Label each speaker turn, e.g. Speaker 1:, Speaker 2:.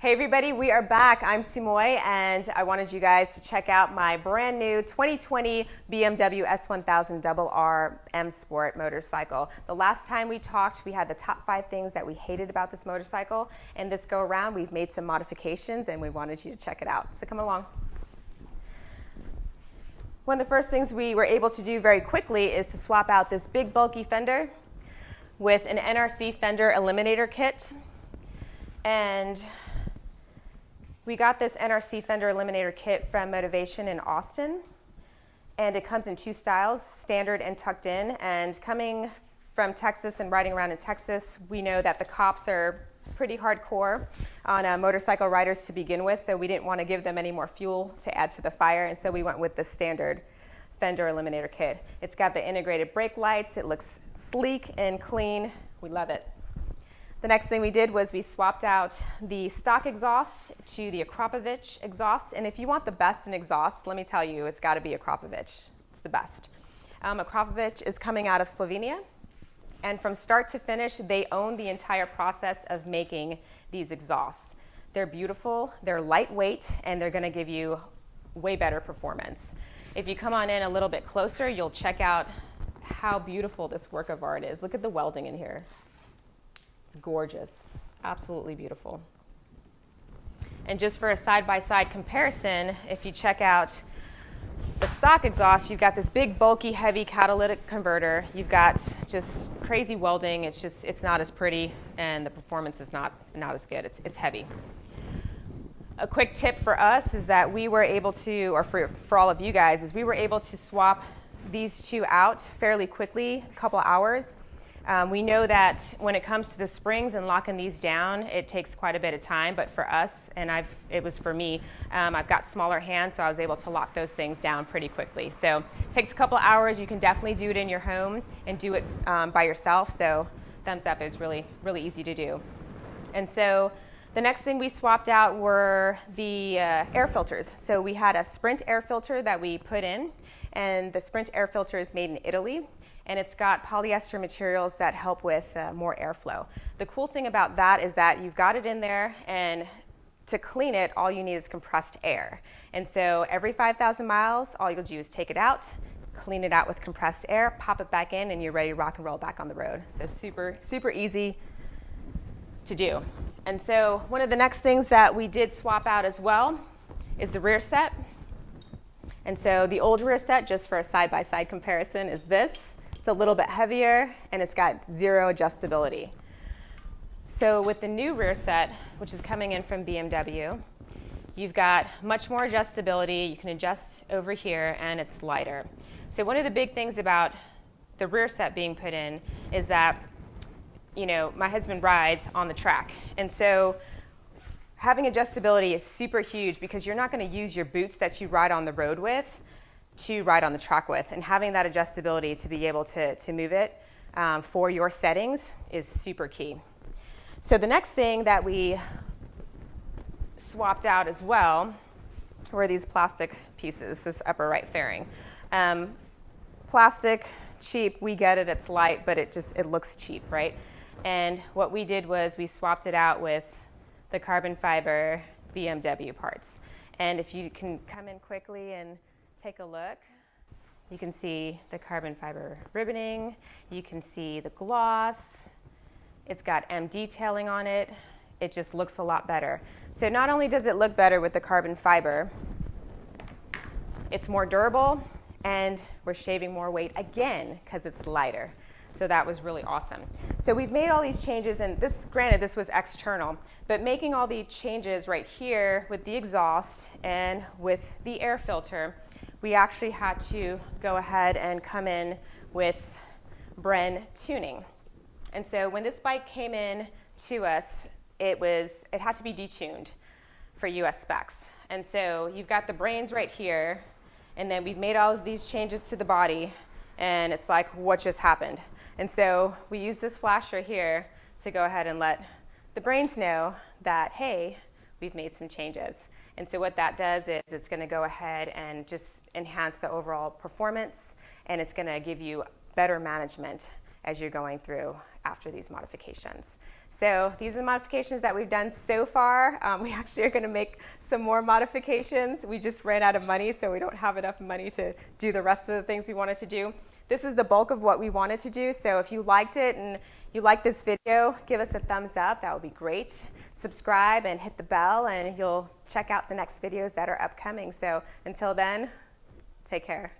Speaker 1: Hey everybody, we are back. I'm Szu-Moy, and I wanted you guys to check out my brand new 2020 BMW S1000RR MSport motorcycle. The last time we talked, we had the top 5 things that we hated about this motorcycle, and this go around we've made some modifications and we wanted you to check it out. So come along. One of the first things we were able to do very quickly is to swap out this big bulky fender with an NRC Fender Eliminator kit. And we got this NRC Fender Eliminator kit from Motivation in Austin, and it comes in 2 styles, standard and tucked in. And coming from Texas and riding around in Texas, we know that the cops are pretty hardcore on motorcycle riders to begin with, so we didn't want to give them any more fuel to add to the fire, and so we went with the standard Fender Eliminator kit. It's got the integrated brake lights, it looks sleek and clean, we love it. The next thing we did was we swapped out the stock exhaust to the AKRAPOVIC exhaust. And if you want the best in exhaust, let me tell you, it's got to be AKRAPOVIC. It's the best. AKRAPOVIC is coming out of Slovenia. And from start to finish, they own the entire process of making these exhausts. They're beautiful, they're lightweight, and they're going to give you way better performance. If you come on in a little bit closer, you'll check out how beautiful this work of art is. Look at the welding in here. It's gorgeous, absolutely beautiful. And just for a side-by-side comparison, if you check out the stock exhaust, you've got this big, bulky, heavy catalytic converter. You've got just crazy welding. It's not as pretty, and the performance is not as good. It's heavy. A quick tip for us is that we were able to, or for all of you guys, is we were able to swap these 2 out fairly quickly, a couple hours. We know that when it comes to the springs and locking these down, it takes quite a bit of time, but for us, and it was for me, I've got smaller hands, so I was able to lock those things down pretty quickly. So it takes a couple hours. You can definitely do it in your home and do it by yourself, so thumbs up, it's really, really easy to do. And so the next thing we swapped out were the air filters. So we had a Sprint air filter that we put in, and the Sprint air filter is made in Italy. And it's got polyester materials that help with more airflow. The cool thing about that is that you've got it in there, and to clean it, all you need is compressed air. And so every 5,000 miles, all you'll do is take it out, clean it out with compressed air, pop it back in, and you're ready to rock and roll back on the road. So super, super easy to do. And so one of the next things that we did swap out as well is the rear set. And so the old rear set, just for a side-by-side comparison, is this. It's a little bit heavier, and it's got 0 adjustability. So with the new rear set, which is coming in from BMW, you've got much more adjustability. You can adjust over here, and it's lighter. So one of the big things about the rear set being put in is that, you know, my husband rides on the track. And so having adjustability is super huge because you're not going to use your boots that you ride on the road with to ride on the track with, and having that adjustability to be able to move it for your settings is super key. So the next thing that we swapped out as well were these plastic pieces, this upper right fairing. Plastic, cheap, we get it, it's light, but it looks cheap, right? And what we did was we swapped it out with the carbon fiber BMW parts. And if you can come in quickly and take a look, you can see the carbon fiber ribboning, you can see the gloss, it's got M detailing on it, it just looks a lot better. So not only does it look better with the carbon fiber, it's more durable, and we're shaving more weight again because it's lighter. So that was really awesome. So we've made all these changes, and this, granted, this was external, but making all these changes right here with the exhaust and with the air filter, we actually had to go ahead and come in with Bren tuning. And so when this bike came in to us, it had to be detuned for US specs. And so you've got the brains right here, and then we've made all of these changes to the body, and it's like, what just happened? And so we use this flasher here to go ahead and let the brains know that, hey, we've made some changes. And so what that does is it's going to go ahead and just enhance the overall performance, and it's going to give you better management as you're going through after these modifications. So these are the modifications that we've done so far. We actually are going to make some more modifications. We just ran out of money, so we don't have enough money to do the rest of the things we wanted to do. This is the bulk of what we wanted to do, so if you liked it and you like this video, give us a thumbs up. That would be great. Subscribe and hit the bell, and you'll check out the next videos that are upcoming. So until then, take care.